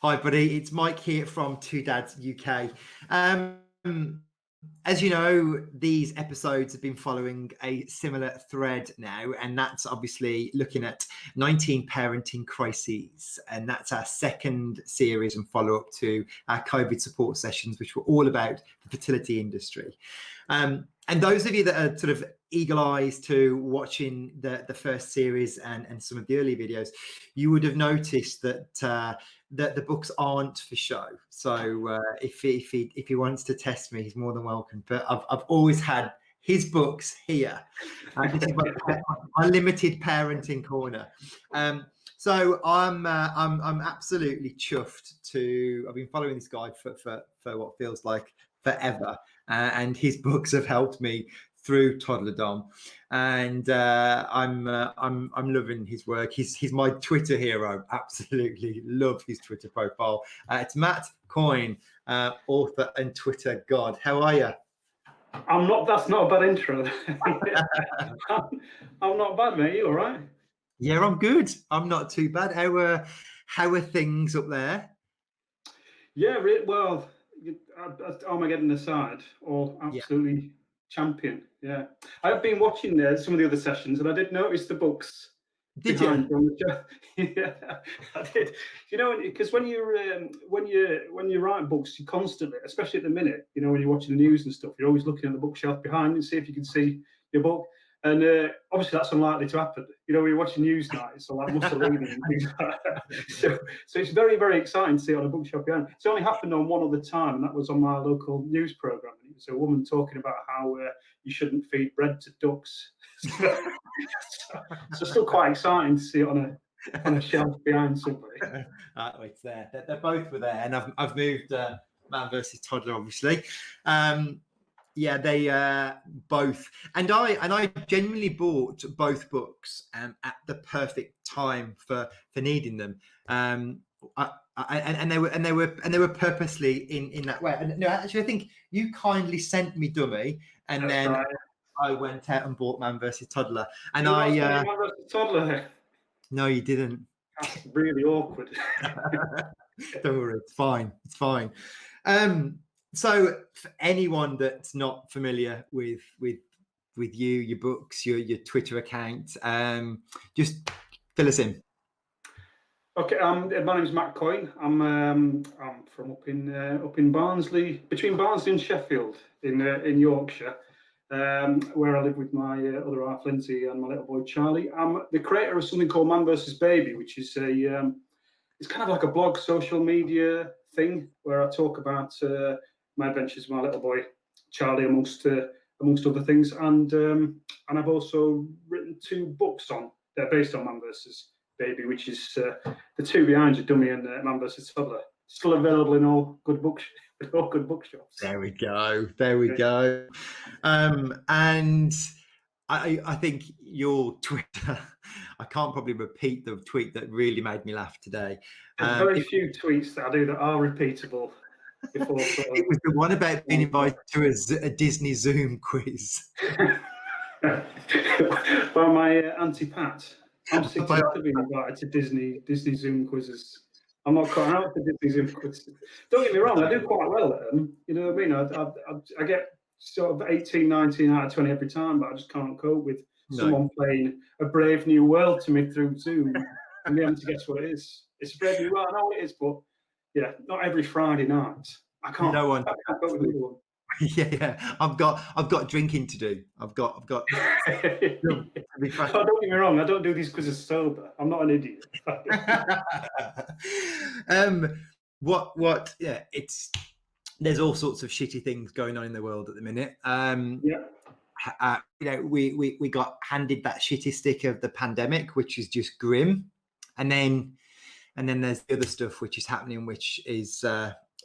Hi, buddy. It's Mike here from Two Dads UK. As you know, these episodes have been following a similar thread now, and that's obviously looking at 19 parenting crises. And that's our second series and follow-up to our COVID support sessions, which were all about the fertility industry. And those of you that are sort of eagle eyes to watching the first series and some of the early videos, you would have noticed that that the books aren't for show. So if he wants to test me, he's more than welcome. But I've always had his books here. This is my limited parenting corner. So I'm absolutely chuffed to. I've been following this guy for what feels like forever, and his books have helped me through Toddler, and I'm loving his work. He's my Twitter hero. Absolutely love his Twitter profile. It's Matt Coyne, author and Twitter god. How are you? I'm not. That's not a bad intro. I'm not bad, mate. You all right? Yeah, I'm good. I'm not too bad. How are things up there? Yeah, well, Armageddon aside, all absolutely champion. Yeah, I've been watching some of the other sessions, and I did notice the books. Did you? Yeah, I did. You know, because when you write books, you constantly, especially at the minute, you know, when you're watching the news and stuff, you're always looking at the bookshelf behind and see if you can see your book. And obviously, that's unlikely to happen. You know, when you're watching Newsnight, so like Mussolini and things like that. So it's very, very exciting to see it on a bookshelf behind. It's only happened on one other time, and that was on my local news programme. It was a woman talking about how you shouldn't feed bread to ducks. So still quite exciting to see it on a shelf behind somebody. It's there. They both were there, and I've moved Man versus Toddler, obviously. Yeah, they both, and I genuinely bought both books at the perfect time for needing them. And they were purposely in that way. And no, actually, I think you kindly sent me Dummy, and That's then right. I went out and bought Man versus Toddler. And Man versus Toddler. No, you didn't. That's really awkward. Don't worry, it's fine. It's fine. So for anyone that's not familiar with you, your books, your Twitter account, just fill us in. Okay, my name's Matt Coyne. I'm from up in Barnsley, between Barnsley and Sheffield in Yorkshire, where I live with my other half Lindsay and my little boy Charlie. I'm the creator of something called Man vs Baby, which is it's kind of like a blog, social media thing where I talk about my adventures with my little boy Charlie, amongst other things, and I've also written 2 books they're based on Man vs Baby, which is the 2 behind you, Dummy and Man vs Toddler. Still available in all good bookshops. There we go. And I think your Twitter, I can't probably repeat the tweet that really made me laugh today. There's very few tweets that I do that are repeatable. It was the one about being invited to a Disney Zoom quiz. By my Auntie Pat. I'm 60 to be invited to Disney Zoom quizzes. I'm not cutting out for Disney Zoom quizzes. Don't get me wrong, I do quite well at them. You know what I mean? I get sort of 18, 19 out of 20 every time, but I just can't cope with someone playing A Brave New World to me through Zoom and be able to guess what it is. It's a Brave New World, I know what it is, but yeah, not every Friday night. I can't. No one. I can't cope with the other one. Yeah. I've got drinking to do. I've got. Oh, don't get me wrong. I don't do these quizzes sober. I'm not an idiot. Yeah. There's all sorts of shitty things going on in the world at the minute. Yeah. You know, we got handed that shitty stick of the pandemic, which is just grim, and then there's the other stuff which is happening, which is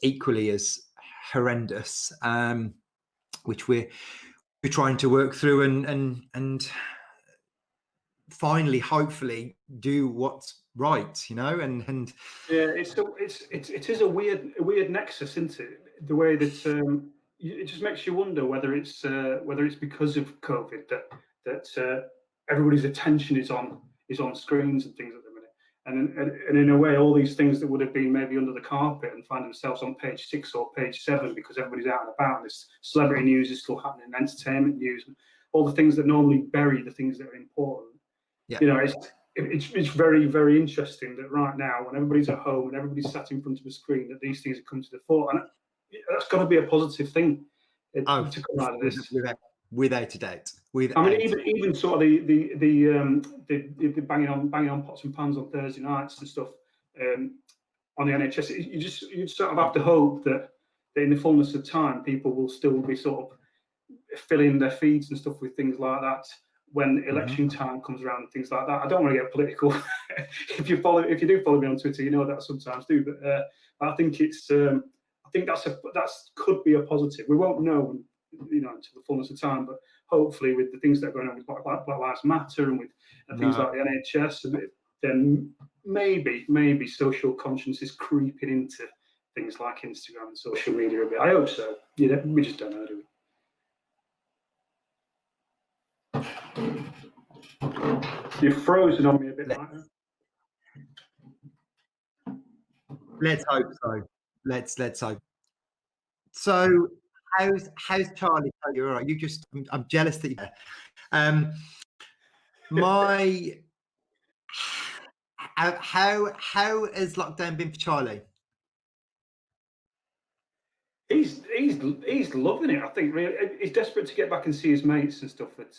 equally as horrendous, which we're trying to work through and finally, hopefully, do what's right, you know. And yeah, it is a weird nexus, isn't it? The way that it just makes you wonder whether it's because of COVID that everybody's attention is on screens and things at the minute. And in a way, all these things that would have been maybe under the carpet and find themselves on page 6 or page 7 because everybody's out and about. This celebrity news is still happening, entertainment news, all the things that normally bury the things that are important. Yeah. You know, it's very, very interesting that right now, when everybody's at home and everybody's sat in front of a screen, that these things have come to the fore, and that's got to be a positive thing to come out of this. Without a doubt. I mean, even sort of the banging on pots and pans on Thursday nights and stuff on the NHS. You just sort of have to hope that in the fullness of time, people will still be sort of filling their feeds and stuff with things like that when election time comes around and things like that. I don't want to get political. If you do follow me on Twitter, you know that I sometimes do. But I think that could be a positive. We won't know, you know, until the fullness of time, but hopefully with the things that are going on with Black Lives Matter and with things like the NHS, then maybe social conscience is creeping into things like Instagram and social media a bit. I hope so. Yeah, we just don't know, do we? You've frozen on me a bit, right? Let's hope so. Let's hope. So how's Charlie? Oh, you're all right. I'm jealous that you're there. How has lockdown been for Charlie? He's loving it. I think really he's desperate to get back and see his mates and stuff at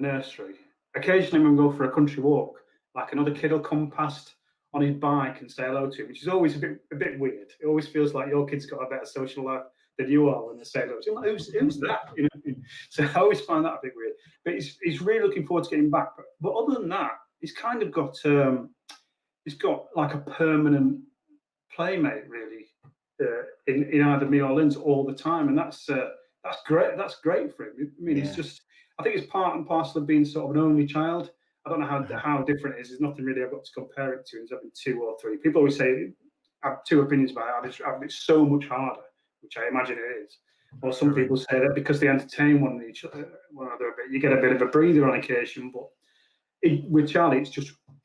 nursery. Occasionally, when we go for a country walk, like another kid will come past on his bike and say hello to him, which is always a bit weird. It always feels like your kid's got a better social life than you are when they say hello to him. Like, who's that? You know? So I always find that a bit weird. But he's really looking forward to getting back. But other than that, he's kind of got he's got like a permanent playmate really in either me or Lynn's all the time, and that's great. That's great for him. I mean, it's just, I think it's part and parcel of being sort of an only child. I don't know how different it is. There's nothing really I've got to compare it to. He's having 2 or 3. People always say I have 2 opinions about it. It's so much harder, which I imagine it is. Or some people say that because they entertain one another a bit, you get a bit of a breather on occasion. But with Charlie,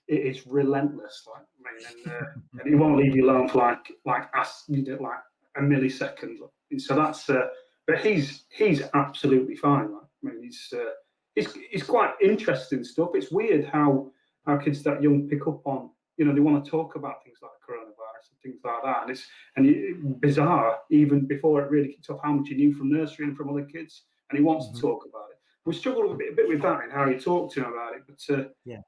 it's relentless. Like, I mean, and he won't leave you alone for like a millisecond. So that's. But he's absolutely fine. Like, I mean, it's quite interesting stuff. It's weird how kids that young pick up on. You know, they want to talk about things like coronavirus and things like that, and it's bizarre even before it really kicked off how much he knew from nursery and from other kids, and he wants to talk about it. We struggled a bit with that and how you talk to him about it, but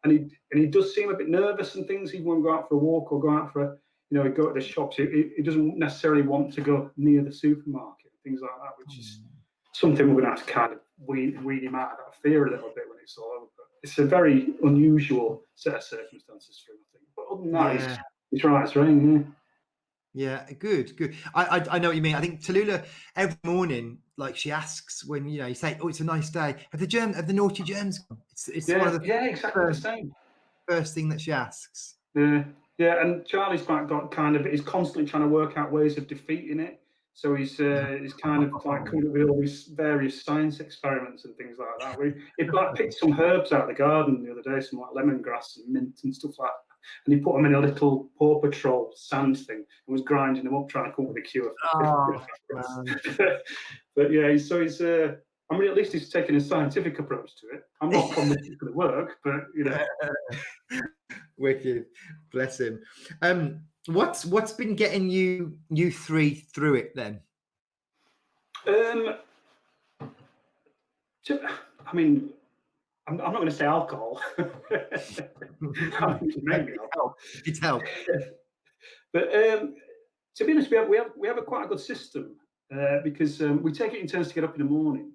and he does seem a bit nervous and things. Even when we go out for a walk or go out for go to the shops, he doesn't necessarily want to go near the supermarket, things like that, which is something we're going to have to kind of weed him out of that fear a little bit when it's all over. But it's a very unusual set of circumstances for him, I think. But other than that, it's right, it's raining. Yeah, good. I know what you mean. I think Tallulah every morning, like she asks when you say, "Oh, it's a nice day. Have the naughty germs gone?" It's one of the exactly the same. First thing that she asks. Yeah, and Charlie's got kind of he's constantly trying to work out ways of defeating it. So he's kind of like coming up with all these various science experiments and things like that. He like picked some herbs out of the garden the other day, some like lemongrass and mint and stuff like that. And he put them in a little Paw Patrol sand thing and was grinding them up, trying to come up with a cure. But yeah, so he's. I mean, at least he's taking a scientific approach to it. I'm not convinced it's going to work, but Wicked, bless him. What's been getting you 3 through it then? I mean, I'm not going to say alcohol. Maybe It's help. But to be honest, we have quite a good system because we take it in turns to get up in the morning.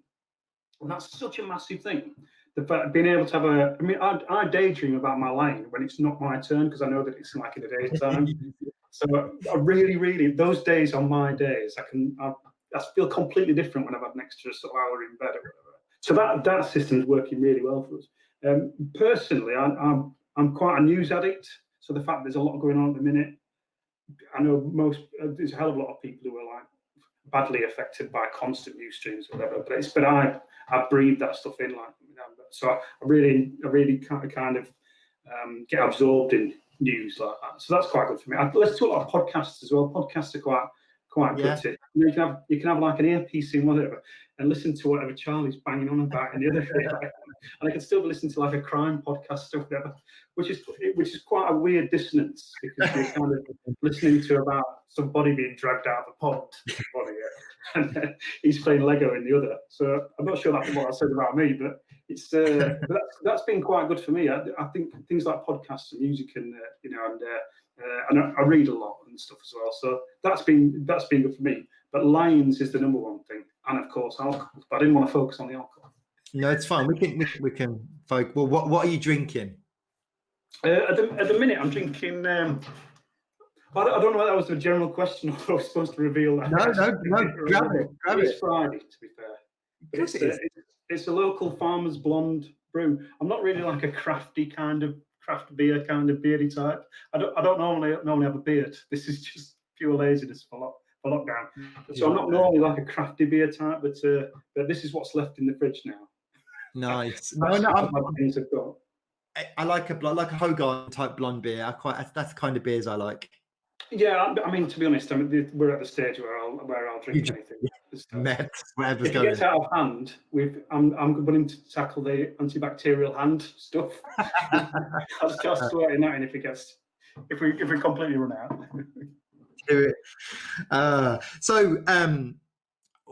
And that's such a massive thing. The fact of being able to have I daydream about my line when it's not my turn because I know that it's like in the daytime. So I really, those days are my days. I feel completely different when I've had an extra sort of hour in bed or whatever. So that system is working really well for us. Personally, I'm quite a news addict. So the fact there's a lot going on at the minute, I know there's a hell of a lot of people who are like badly affected by constant news streams or whatever. But I breathe that stuff in, like, so I really kind of get absorbed in news like that. So that's quite good for me. I listen to a lot of podcasts as well. Podcasts are quite good to. You can have like an earpiece in whatever and listen to whatever Charlie's banging on about in the other ear, and I can still be listening to like a crime podcast or whatever, which is quite a weird dissonance, because you're kind of listening to about somebody being dragged out of a pond, and he's playing Lego in the other. So I'm not sure that's what I said about me, but it's but that's been quite good for me. I think things like podcasts and music and and I read a lot and stuff as well. So that's been good for me. But Lions is the number one thing, and of course alcohol. But I didn't want to focus on the alcohol. No, it's fine. We can focus. Well, what are you drinking? At the minute, I'm drinking. I don't know whether that was a general question or I was supposed to reveal that. No. Grab it. It's Friday, to be fair. But it's a local farmer's blonde brew. I'm not really like a craft beer kind of beardy type. I don't normally have a beard. This is just pure laziness for lockdown. So I'm not normally like a crafty beer type, but this is what's left in the fridge now. Nice. I like a Hogarth type blonde beer. That's the kind of beers I like. Yeah, I mean, to be honest, we're at the stage where I'll drink anything. Whatever's if it gets out of hand, I'm willing to tackle the antibacterial hand stuff. I'll just swear that in if we completely run out. Do it. So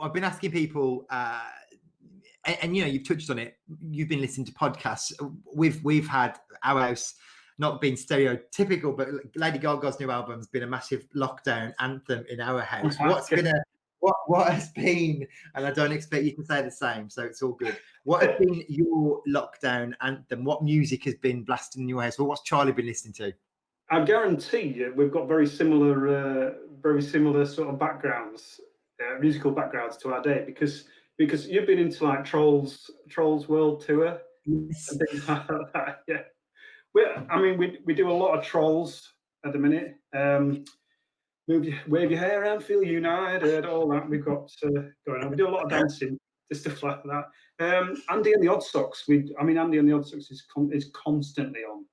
I've been asking people, and you've touched on it. You've been listening to podcasts. We've had our house. Not being stereotypical, but Lady Gaga's new album has been a massive lockdown anthem in our house. What has been, and I don't expect you to say the same, so it's all good. What has been your lockdown anthem? What music has been blasting in your house? What's Charlie been listening to? I guarantee you, we've got very similar sort of backgrounds, musical backgrounds to our day, because you've been into like Trolls World Tour and things like that. Yeah. We do a lot of Trolls at the minute. Wave your hair and feel united, all that we've got going on. We do a lot of dancing, stuff like that. Andy and the Odd Socks. Andy and the Odd Socks is constantly on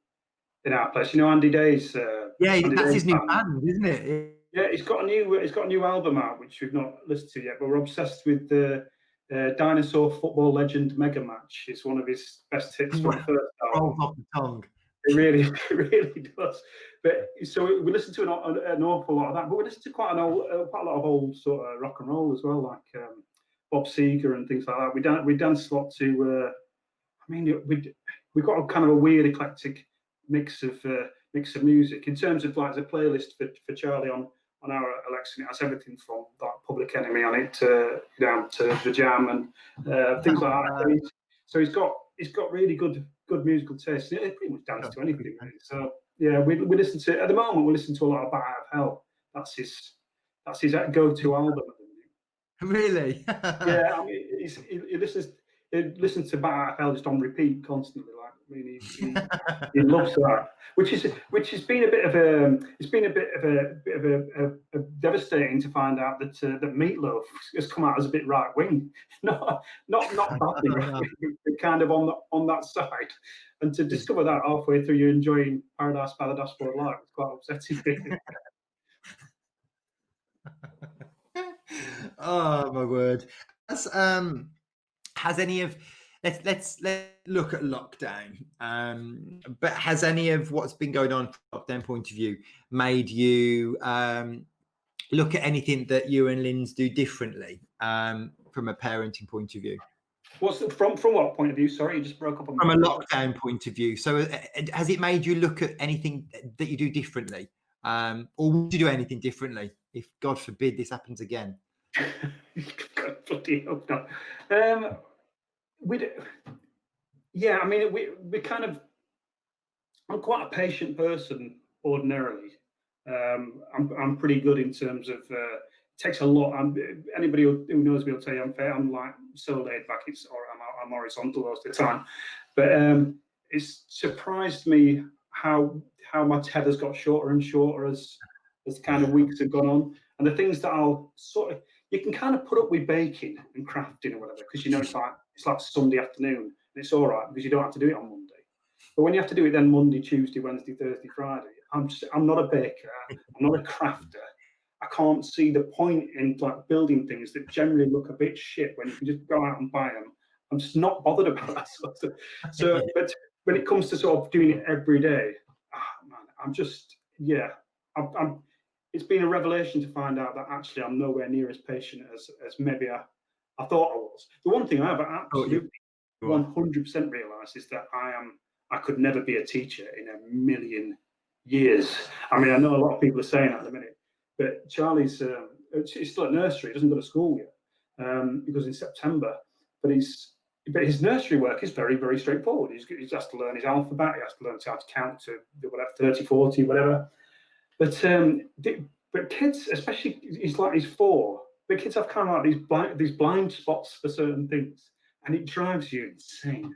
in our place. Andy Day's. That's his new band, isn't it? Yeah, he's got a new album out which we've not listened to yet, but we're obsessed with the Dinosaur Football Legend Mega Match. It's one of his best hits from the first album. Rolls off the tongue. It really does. But so we listen to an awful lot of that, but we listen to quite a lot of old sort of rock and roll as well, like Bob Seger and things like that. We dance a lot to. We've got a kind of a weird eclectic mix of music in terms of like the playlist for Charlie on our Alexa. It has everything from like Public Enemy on it down to The Jam and things like that. So he's got really good musical taste. It pretty much dance to anything. Really. So yeah, we listen to at the moment. We listen to a lot of Bat Out of Hell. That's his go-to album. Really? Yeah, he listens to Bat Out of Hell just on repeat constantly. Like, he loves that, which has been a bit of a devastating to find out that Meatloaf has come out as a bit right wing, not badly right wing, but kind of on that side, and to discover that halfway through you're enjoying Paradise by the Dashboard Light, it's quite upsetting. Oh my word! Has any of let's look at lockdown. But has any of what's been going on from lockdown point of view made you look at anything that you and Linz do differently from a parenting point of view? From what point of view? Sorry, you just broke up on from a lockdown point of view. So has it made you look at anything that you do differently, or would you do anything differently if, God forbid, this happens again? God bloody hope not. Yeah, I mean, we kind of. I'm quite a patient person ordinarily. I'm pretty good in terms of. It takes a lot. Anybody who knows me will tell you I'm fair. I'm like so laid back. I'm horizontal most of the time, but it's surprised me how my tether's got shorter and shorter as kind of weeks have gone on, and the things that I'll sort of. You can kind of put up with baking and crafting or whatever because it's like Sunday afternoon and it's all right because you don't have to do it on Monday. But when you have to do it then Monday, Tuesday, Wednesday, Thursday, Friday, I'm not a baker, I'm not a crafter. I can't see the point in like building things that generally look a bit shit when you can just go out and buy them. I'm just not bothered about that sort of stuff. So, but when it comes to sort of doing it every day, man, I'm just, yeah, it's been a revelation to find out that actually I'm nowhere near as patient as maybe I thought I was. The one thing I have absolutely 100% realised is that I could never be a teacher in a million years. I mean, I know a lot of people are saying that at the minute, but Charlie's he's still at nursery. He doesn't go to school yet. He goes in September, but his nursery work is very, very straightforward. He has to learn his alphabet. He has to learn how to count to whatever 30, 40, whatever. But kids, especially he's 4. But kids have kind of like these blind spots for certain things, and it drives you insane.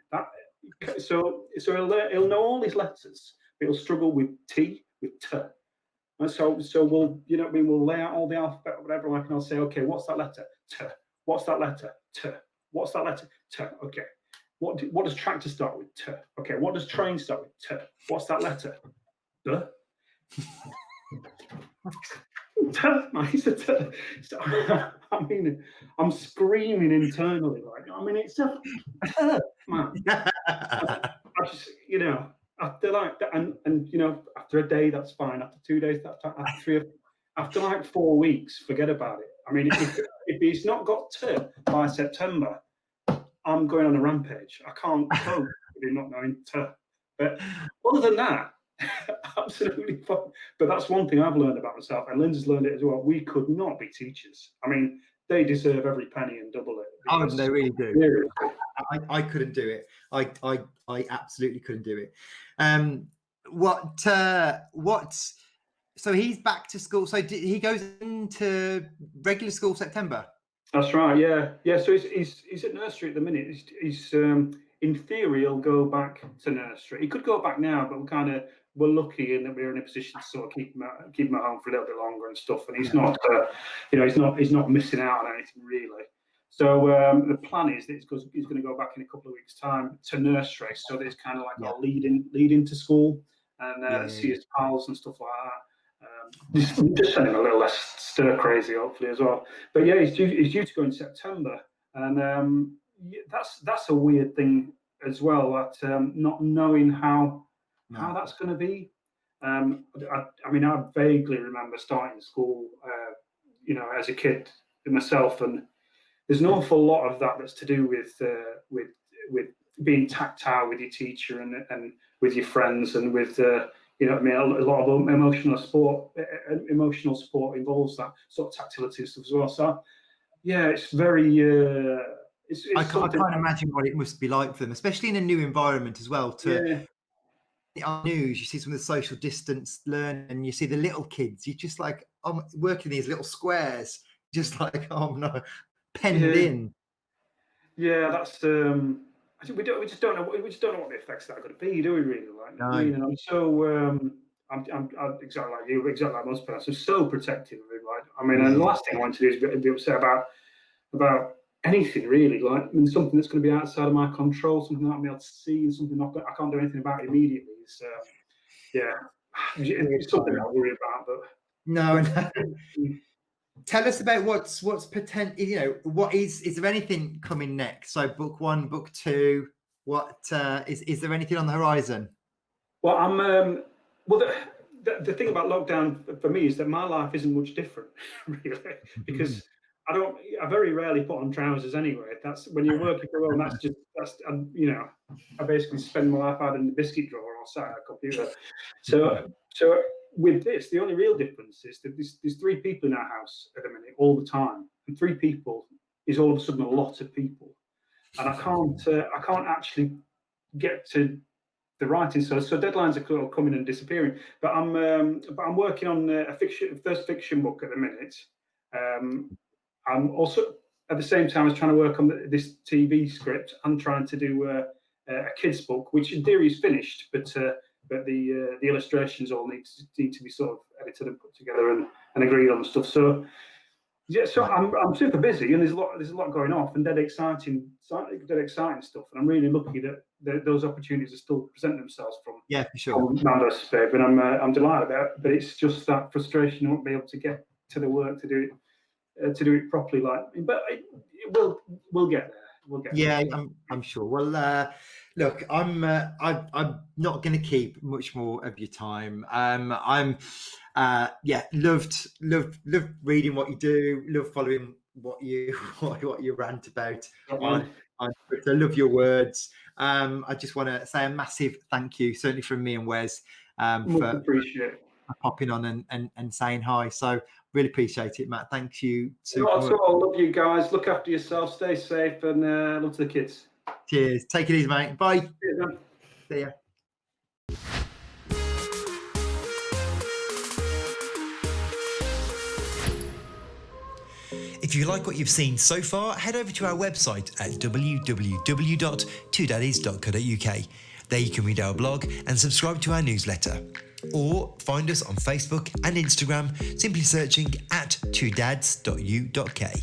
So he'll know all his letters, but he'll struggle with T, with T. And so we'll, you know what I mean, we'll lay out all the alphabet or whatever, like, and I'll say, okay, what's that letter? T. What's that letter? T. What's that letter? T. Okay. What does tractor start with? T. Okay. What does train start with? T. What's that letter? D. So, I mean, I'm screaming internally, like, I mean, it's a man. I just, you know, after like that, and you know, after a day, that's fine. After 2 days, that's fine. After like 4 weeks, forget about it. I mean, if he's not got to by September, I'm going on a rampage. I can't cope with him not knowing to. But other than that, absolutely fine. But that's one thing I've learned about myself, and Lindsay's learned it as well. We could not be teachers. I mean, they deserve every penny and double it. Oh, they really do. I couldn't do it. I absolutely couldn't do it. So he's back to school. So he goes into regular school September. That's right. Yeah. So he's at nursery at the minute. He's in theory he'll go back to nursery. He could go back now, but we're lucky in that we're in a position to sort of keep him at home for a little bit longer and stuff. And he's not, he's not missing out on anything really. So the plan is that he's going to go back in a couple of weeks' time to nursery, so that it's kind of like a lead into school and see his pals and stuff like that. Just send him a little less stir crazy, hopefully as well. But yeah, he's due to go in September, and that's a weird thing as well. That not knowing how that's going to be. I mean, I vaguely remember starting school, as a kid myself, and there's an awful lot of that that's to do with being tactile with your teacher and with your friends and with a lot of emotional support involves that sort of tactility and stuff as well. So yeah, it's very. I can't imagine what it must be like for them, especially in a new environment as well. On news, you see some of the social distance learning, and you see the little kids. You're just like, working these little squares, just like, oh no, penned in. Yeah, that's. We just don't know what the effects that are going to be, do we? Really, like, no. I mean, and I'm so. I'm exactly like you, exactly like most parents. I'm so protective of him. Like, I mean, and the last thing I want to do is be upset about anything really. Like, I mean, something that's going to be outside of my control, something that I'm able to see, and something I can't do anything about immediately. So, it's something I worry about. But no. Tell us about what's potential. What is there anything coming next? So book 1, book 2. What is there anything on the horizon? Well, the thing about lockdown for me is that my life isn't much different, really, because I very rarely put on trousers anyway. That's when you're working from home. I basically spend my life out in the biscuit drawer or sat at a computer. So with this, the only real difference is that there's 3 people in our house at the minute all the time, and 3 people is all of a sudden a lot of people, and I can't actually get to the writing. So deadlines are coming and disappearing. But I'm working on a first fiction book at the minute. I'm also at the same time as trying to work on this TV script. I'm trying to do a kids book, which in theory is finished, but the illustrations all need to be sort of edited and put together and agreed on and stuff. So yeah, so I'm super busy, and there's a lot going off, and dead exciting stuff. And I'm really lucky that those opportunities are still present themselves from Yeah, for sure. those perspective, and I'm delighted about it. But it's just that frustration not being able to get to the work to do it properly. But we'll get there. We'll get Yeah, there. I'm sure. Well, look, I'm not going to keep much more of your time. Loved reading what you do. Love following what you rant about on Twitter. Love your words. I just want to say a massive thank you, certainly from me and Wes, Much appreciate popping on and saying hi. So really appreciate it, Matt. Thank you. Not at all. Love you guys. Look after yourself. Stay safe, and love to the kids. Cheers. Take it easy, mate. Bye. Cheers, man. See ya. If you like what you've seen so far, head over to our website at www.twodaddies.co.uk. There you can read our blog and subscribe to our newsletter. Or find us on Facebook and Instagram, simply searching at twodads.u.k.